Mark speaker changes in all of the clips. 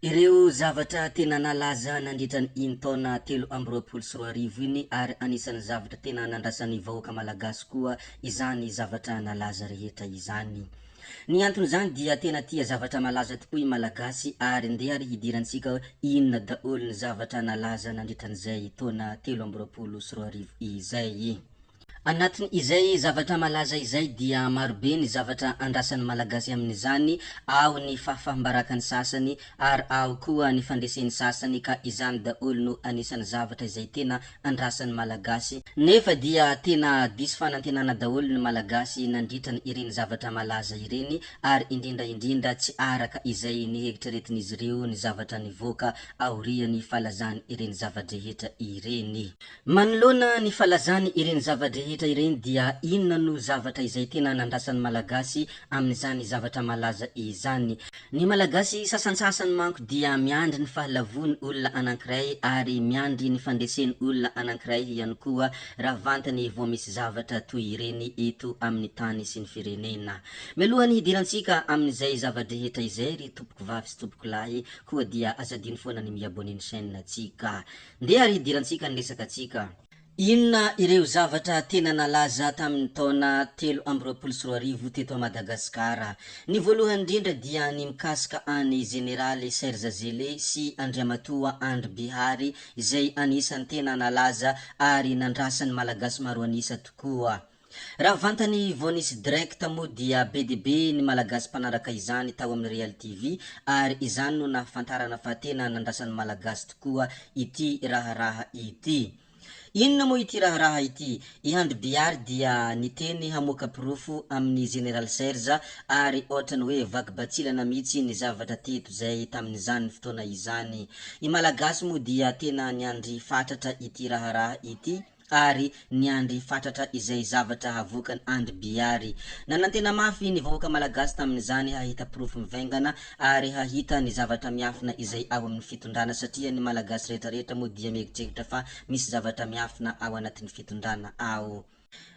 Speaker 1: Ireo zavatra tena nalaza nandritra ny taona 2024 iny ary anisan'ny zavatra tena nandrasan'ny vahoaka malagasy koa izany zavatra nalaza rehetra izany. Ny antony zany dia tena tia zavatra malaza tokoa i malagasy ary ndeha ry hidirantsika inona daholo ny zavatra nalaza nandritran'izay taona 2024 izay. Anatiny izay zavatra malaza izay dia marobe ny zavatra andrasan'ny malagasy amin'izany, ao ny fahafahambarakany sasany ary ao koa ny fandresen'ny sasany ka izany daholo no anisan'ny zavatra izay tena andrasan'ny malagasy. Nefa dia tena diso fanantenana daholo ny malagasy nandritra ny ireny zavatra malaza ireny ary indrindra tsy araka izay niheritreretin'izy ireo ny zavatra nivoaka aorian'ny falazany ireny zavadrehetra ireny. Manoloana ny falazany ireny zavadrehetra ireny dia inona no zavatra izay tena nandrasan'ny malagasy amin'izany zavatra malaza izany. Ny malagasy sasansasany manko dia miandry ny fahalavony olona anankiray ary miandry ny fandresen'ny olona anankiray ihany koa raha vantany vao misy zavatra toy ireny eto amin'ny tany sy ny firenena. Mialohany hidirantsika amin'izay zavadrehetra izay ry tompoko vavy sy tompoko lahy koa dia azadiny foana ny miabone ny chaîne tsika. Ndeha ry hidirantsika ny resaka tsika. Inona ireo zavatra tena nalaza tamin'ny taona 2024 teto a Madagasikara? Ny voalohany indrindra dia ny mikasika any Generaly Serge Zele sy Andriamatoa Andry Bihary izay anisan'ny tena nalaza ary nandrasan'ny malagasy maro anisa tokoa. Raha vantany vao nisy direct moa dia be dia be ny malagasy mpanaraka izany tao amin'ny Real TV ary izany no nahafantarana fa tena nandrasan'ny malagasy tokoa ity raharaha ity. Inona moa ity raharaha ity? I Andry Bihary dia niteny hamoaka pirofo amin'ny General Serge ary ohatrany hoe vakibatsilana mihitsy ny zavatra teto zay tamin'izany fotoana izany. I malagasy moa dia tena niandry fatratra ity raharaha ity ary niandry fatratra izay zavatra havokany Andry Bihary. Nanantena mafy ny vahoaka malagasy tamin'izany hahita pirofo mivaingana ary hahita ny zavatra miafina izay ao amin'ny fitondrana satria ny malagasy rehetrarehetra moa dia mieritreritra fa misy zavatra miafina ao anatin'ny fitondrana ao.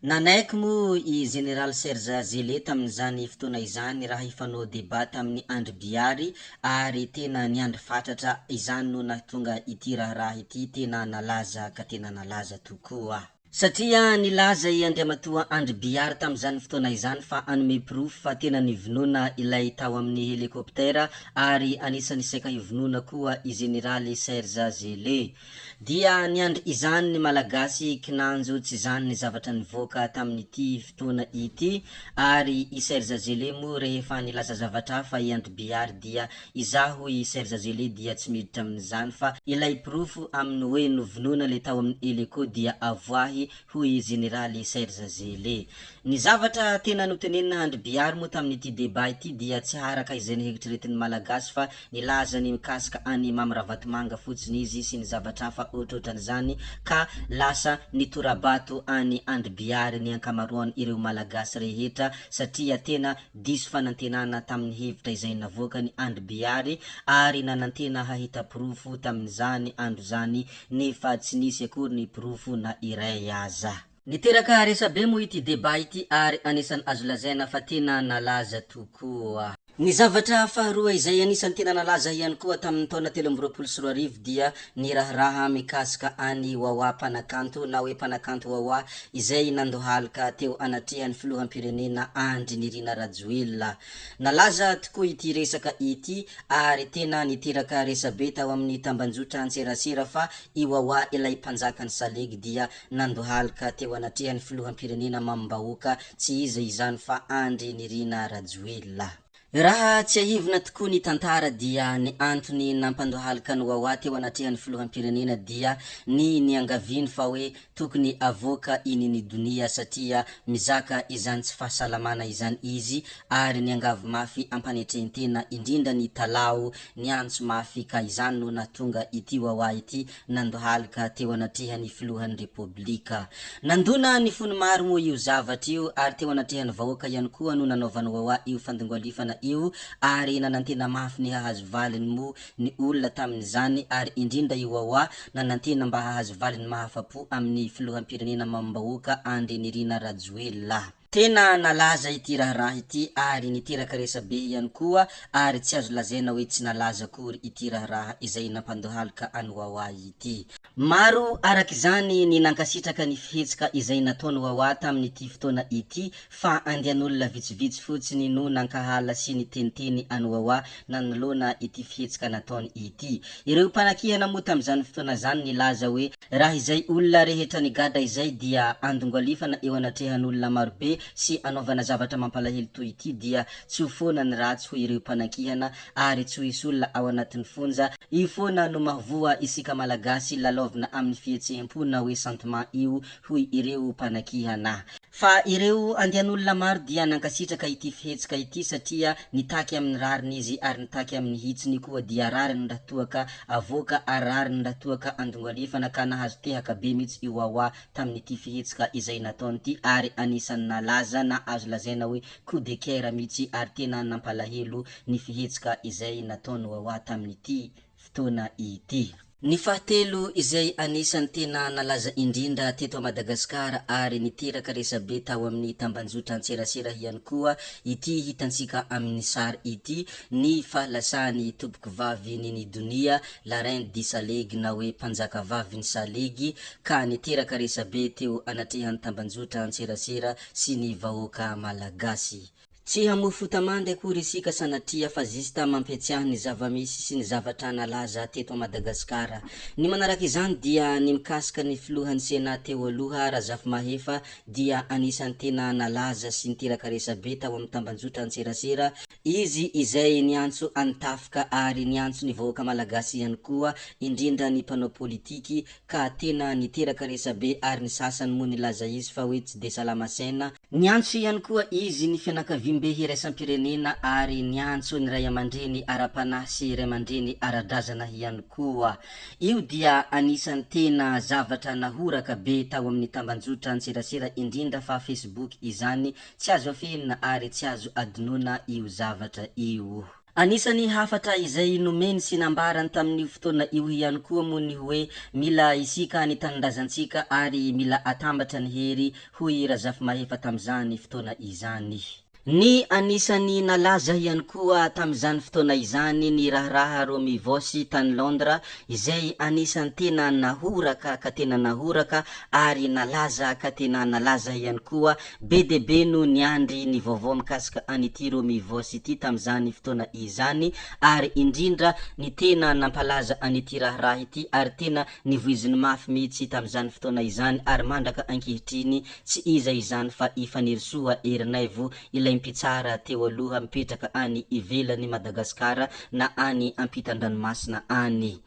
Speaker 1: Nanaiky moa i General Serge Zele tamin'izany fotoana izany raha hifanao debat tamin'ny Andry Bihary ary tena niandry fatratra izany no nahatonga ity raharaha ity tena nalaza ka tena nalaza tokoa. Satria nilaza i Andriamatoa Andry Bihary tamin'izany fotoana izany fa anome pirofo fa tena nivonoana ilay tao amin'ny helikoptera ary anisan'ny saika hivonoana koa i Generaly Serge Zele. Dia niandry izany ny malagasy kinanjo tsy izany ny zavatra nivoaka tamin'ity fotoana ity ary i Serge Zele moa rehefa nilaza zavatra hafa i Andry Bihary dia izaho i Serge Zele dia tsy miditra amin'izany fa ilay pirofo amin'ny hoe novonoana le tao amin'ny heliko dia avoahy hoy Generaly Serge Zele. Ny zavatra tena notenenina Andry Bihary moa tamin'ity débat ity dia tsy haraka izay niheritreretin'ny malagasy fa nilaza ny mikasika any Mamarabatomanga fotsiny izy sy ny zavatra hafa ohatrohatran'izany ka lasa nitorabato any Andry Bihary ny ankamaroany ireo malagasy rehetra satria tena diso fanantenana tamin'ny hevitra izay navoakany Andry Bihary ary nanantena hahita pirofo tamin'izany andro zany nefa tsy nisy akory ny pirofo na iray aza. Niteraka resabe moa ity débat ity ary anisan'ny azo lazaina fa tena nalaza tokoa. Ny zavatra faharoa izay anisan'ny tena nalaza ihany koa tamin'ny taona 2024 dia ny raharaha mikasika any Wawa mpanakanto na hoe mpanakanto Wawa izay nandohalika teo anatrehany filoham-pirenena Andry Nirina Rajoelina. Nalaza tokoa ity resaka ity ary tena niteraka resabe tao amin'ny tambanjotra Antserasera fa i Wawa ilay mpanjakany Salegy dia nandohalika teo anatrehany filoham-pirenena mambahoaka tsy iza izany fa Andry Nirina Rajoelina. Raha tsy ahivina tokoa ny tantara dia ny antony nampandohalika ny Wawa teo anatrehany filoham-pirenena dia ny niangaviny fa hoe tokony avoaka iny ny donia satria mizaka izany tsy fahasalamana izany izy ary niangavy mafy ampanetrentena indrindra ny talao ny antso mafy ka izany no nahatonga ity Wawa ity nandohalika teo anatrehany filohan'ny repoblika. Nandona ny fony maro moa io zavatra io ary teo anatrehany vahoaka ihany koa no nanaovany Wawa io fandongoalifana io ary nanantena mafy ny hahazo valiny moa ny olona tamin'izany ary indrindra io Wawa nanantena mba hahazo valiny mahafapo amin'ny filoham-pirenena mambahoaka Andry Nirina Rajoelina. Tena nalaza ity raharaha ity ary niteraka resabe ihany koa ary tsy azo lazaina hoe tsy nalaza kory ity raharaha izay nampandohalika any Wawa ity. Maro arak'izany ny nankasitraka ny fihetsika izay nataony Wawa tamin'ity fotoana ity fa andehan'olona vitsivitsy fotsiny no nankahala sy niteniteny any Wawa nanoloana ity fihetsika nataony ity. Ireo mpanakihana moa tam'izany fotoana zany nilaza hoe raha izay olona rehetra nigadra izay dia andongoalifana eo anatrehan'olona marobe sy anaovana zavatra mampalahelo toy ity dia tsy ho foana ny ratsy ho ireo mpanakihana ary tsy ho isy olona ao anatin'ny fonja. Io foana no mahavoa isika malagasy lalaovina amin'ny fihetseham-po na hoe sentiment io hoy ireo mpanakihana. Fa ireo andehan'olona maro dia nankasitraka ity fihetsika ity satria nitaky amin'ny rariny izy ary nitaky amin'ny hitsiny koa dia rariny ratoaka avoaka ary rariny ratoaka andongoalifana ka nahazo tehaka be mihitsy io Wawa tamin'ity fihetsika izay nataony ity ary anisan'ny nalaza na azo lazaina hoe coup de cœur mihitsy ary tena nampalahelo ny fihetsika izay nataony Wawa tamin'ity fotoana ity. Ny fahatelo izay anisan'ny tena nalaza indrindra teto Madagasikara ary niteraka resabe tao amin'ny tambanjotra antserasera ihany koa ity hitantsika amin'ny sary ity ny fahalasany tompoko vavy Nini Donia la reine di Salegy na hoe mpanjaka vavy ny Salegy ka niteraka resabe teo anatrehan'ny tambanjotra antserasera sy ny vahoaka malagasy. Tsy hamofo tamande akory isika sanatria fa zista mampiatsiahy ny zavamisy sy ny zavatra nalaza teto Madagasikara. Ny manaraka izany dia ny mikasika ny filohan'ny sena teo aloha Razafimahefà dia anisan'ny tena nalaza sy niteraka resabe tao amin'ny tambanjotra antserasera izy izay niantso antafika ary niantso ny vahoaka malagasy ihany koa indrindra ny mpanao politiky ka tena niteraka resabe ary ny sasany moa nilaza izy fa hoe tsy de salamasaina. Niantso ihany koa izy ny fianakaviam-be iraisam-pirenena ary niantso ny ray aman-dreny ara-panahy sy ray aman-dreny ara-drazana ihany koa. Io dia anisan'ny tena zavatra nahoraka be tao amin'ny tambanjotra antserasera indrindra fa Facebook izany tsy azo afenina ary tsy azo adinoana io zavatra io. Anisan'ny hafatra izay nomeny sy nambarany tamin'io fotoana io ihany koa moa ny hoe mila isika ny tanindrazantsika ary mila atambatra ny hery hoy Razafimahefà tam'izany fotoana izany. Ny anisan'ny nalaza ihany koa tam'izany fotoana izany ny raharaha Romy Vosy tany Londres izay anisan'ny tena nahoraka ka tena nahoraka ary nalaza ka tena nalaza ihany koa be de be no niandry ny vaovao mikasika an'ity Romy Vosy ity tam'izany fotoana izany ary indrindra ny tena nampalaza an'ity raharaha ity ary tena nivoiziny mafy mihitsy tam'izany fotoana izany ary mandraka ankehitriny tsy iza izany fa i Fanirisoa Erinaivo ilay mpitsara teo aloha mipetraka any ivelany Madagasikara na any ampitan-dranomasina any.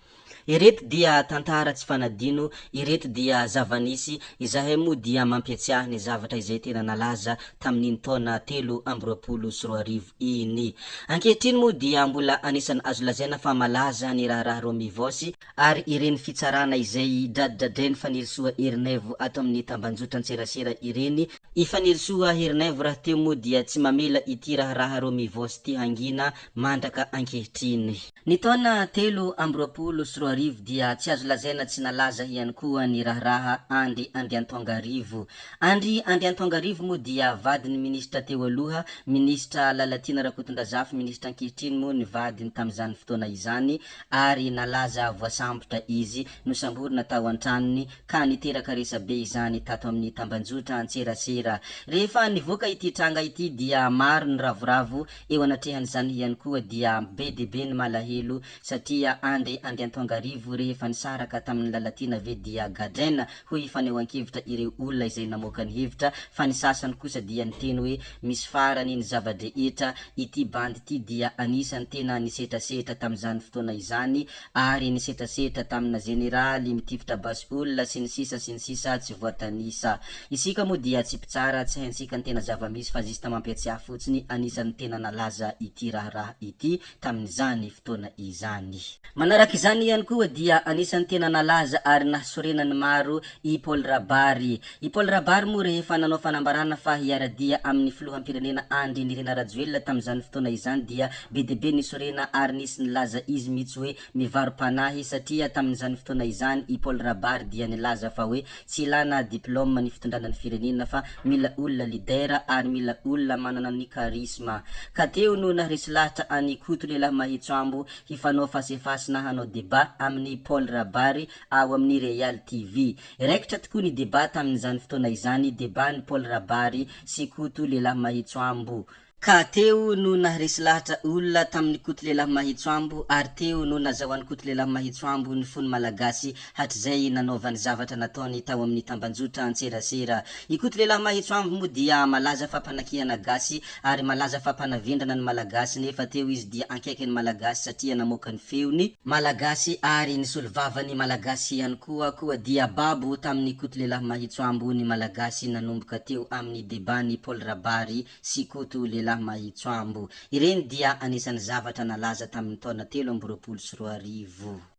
Speaker 1: Ireto dia tantara tsy fanadino, ireto dia zavanisy izahay moa dia mampiatsiahy ny zavatra izay tena nalaza tamin'iny taona 2024 iny. Ankehitriny moa dia mbola anisan'ny azo lazaina fa malaza ny raharaha Romy Vosy ary ireny fitsarana izay dradradrainy Fanirisoa Erinaivo ato amin'ny tambanjotra antserasera ireny. I Fanirisoa Erinaivo raha teo moa dia tsy mamela ity raharaha Romy Vosy ity hangina mandraka ankehitriny. Ny taona 2024 dia tsy azo lazaina tsy nalaza ihany koa ny raharaha Andry Andiantongarivo. Andry Andiantongarivo moa dia vadiny ministra teo aloha, ministra Lalatina Rakotondrazafy, ministra ankehitriny moa ny vadiny tam'izany fotoana izany ary nalaza voasambotra izy nosamborina tao antranony ka niteraka resabe izany tato amin'ny tambanjotra antserasera. Rehefa nivoaka ity tranga ity dia maro ny ravoravo eo anatrehan'izany ihany koa dia be de be ny malahelo satria Andry Andiantongarivo rehefa nisaraka tamin'ny Lalatina ve dia gadraina hoy fanehoan-kevitra ireo olona izay namoaka ny hevitra fa ny sasany kosa dia niteny hoe misy farany ny zava-drehetra ity bandy ity dia anisan'ny tena nisetrasetra tam'izany fotoana izany ary nisetrasetra tamina generaly mitifitra basy olona sy ny sisa tsy voatanisa. Isika moa dia tsy mpitsara tsy haintsika ny tena zavamisy fa zista mampiatsiahy fotsiny anisan'ny tena nalaza ity raharaha ity tamin'izany fotoana izany. Manaraka izany ihany koa dia anisan'ny tena nalaza ary nahasorenany maro i Paul Rabary. I Paul Rabary moa rehefa nanao fanambarana fa hiaradia amin'ny filoham-pirenena Andry Nirina Rajoelina tam'izany fotoana izany dia be de be nisorena ary nisy nilaza izy mihitsy hoe mivarom-panahy satria tam'izany fotoana izany i Paul Rabary dia nilaza fa hoe tsy ilana diplôme ny fitondrana ny firenena fa mila olona lidera ary mila olona manana ny charisme. Ka teo no naharesy lahatra any Koto lehilahy Mahitsoambo hifanao fasefasina hanao débat amin'ny Paul Rabary ao amin'ny Real TV. Raikitra tokoa ny débat tamin'izany fotoana izany, débat ny Paul Rabary sy Koto lehilahy Mahitsoambo. Ka teo no naharesy lahatra olona tamin'ny Koto lehilahy Mahitsoambo ary teo no nazahoan'ny Koto lehilahy Mahitsoambo ny fony malagasy hatrizay nanaovany zavatra nataony tao amin'ny tambanjotra Antserasera. I Koto lehilahy Mahitsoambo moa dia malaza fampanakihana gasy ary malaza fampanavendrana ny malagasy nefa teo izy dia ankaikin'ny malagasy satria namoaka ny feony malagasy ary nisolovavany malagasy ihany koa dia babo tamin'ny Koto lehilahy Mahitsoambo ny malagasy nanomboka teo amin'ny débat ny Paul Rabary sy Koto lehilahy Mahitsoambo. Ireny dia anisan'ny zavatra nalaza tamin'ny taona 2024.